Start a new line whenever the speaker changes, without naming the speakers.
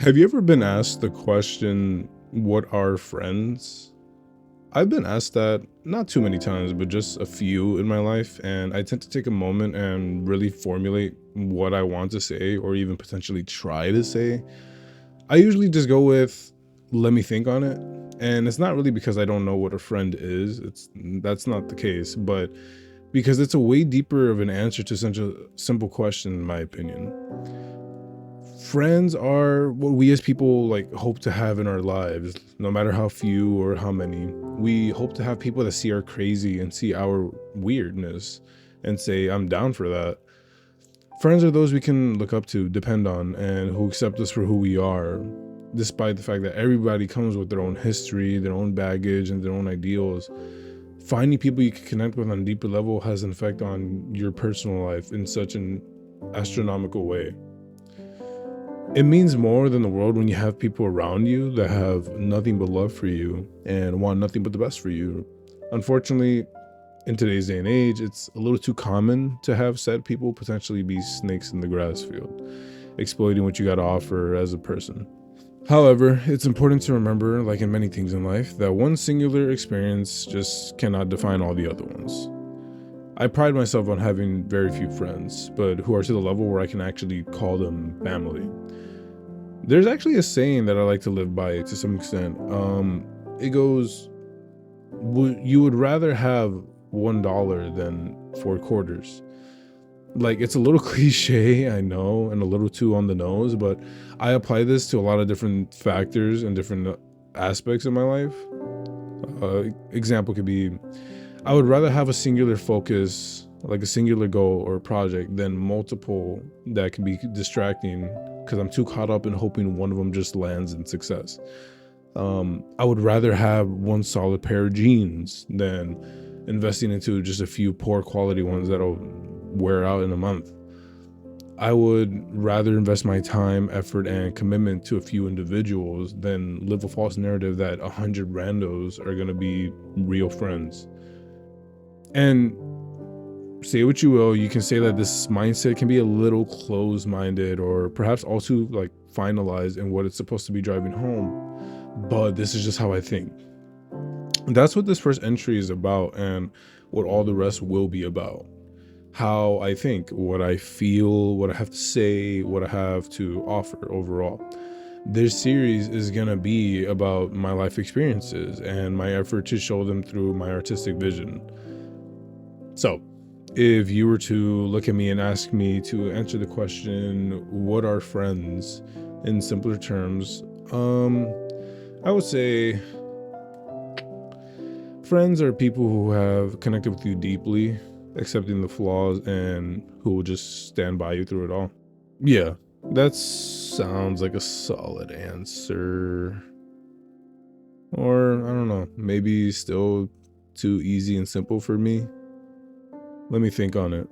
Have you ever been asked the question, what are friends? I've been asked that not too many times, but just a few in my life. And I tend to take a moment and really formulate what I want to say or even potentially try to say. I usually just go with, let me think on it. And it's not really because I don't know what a friend is. That's not the case, but because it's a way deeper of an answer to such a simple question, in my opinion. Friends are what we as people like hope to have in our lives, no matter how few or how many. We hope to have people that see our crazy and see our weirdness and say, I'm down for that. Friends are those we can look up to, depend on, and who accept us for who we are, despite the fact that everybody comes with their own history, their own baggage, and their own ideals. Finding people you can connect with on a deeper level has an effect on your personal life in such an astronomical way. It means more than the world when you have people around you that have nothing but love for you and want nothing but the best for you. Unfortunately, in today's day and age, it's a little too common to have said people potentially be snakes in the grass field, exploiting what you got to offer as a person. However, it's important to remember, like in many things in life, that one singular experience just cannot define all the other ones. I pride myself on having very few friends, but who are to the level where I can actually call them family. There's actually a saying that I like to live by to some extent. It goes, You would rather have $1 than four quarters." Like, it's a little cliche, I know, and a little too on the nose, but I apply this to a lot of different factors and different aspects of my life. Example could be, I would rather have a singular focus, like a singular goal or project, than multiple that can be distracting because I'm too caught up in hoping one of them just lands in success. I would rather have one solid pair of jeans than investing into just a few poor quality ones that'll wear out in a month. I would rather invest my time, effort, and commitment to a few individuals than live a false narrative that 100 randos are going to be real friends. And say what you will, you can say that this mindset can be a little closed-minded or perhaps also like finalized in what it's supposed to be driving home. But this is just how I think. That's what this first entry is about and what all the rest will be about. How I think, what I feel, what I have to say, what I have to offer overall. This series is going to be about my life experiences and my effort to show them through my artistic vision. So, if you were to look at me and ask me to answer the question, what are friends, in simpler terms, I would say friends are people who have connected with you deeply, accepting the flaws, and who will just stand by you through it all. Yeah, that sounds like a solid answer. Or, I don't know, maybe still too easy and simple for me. Let me think on it.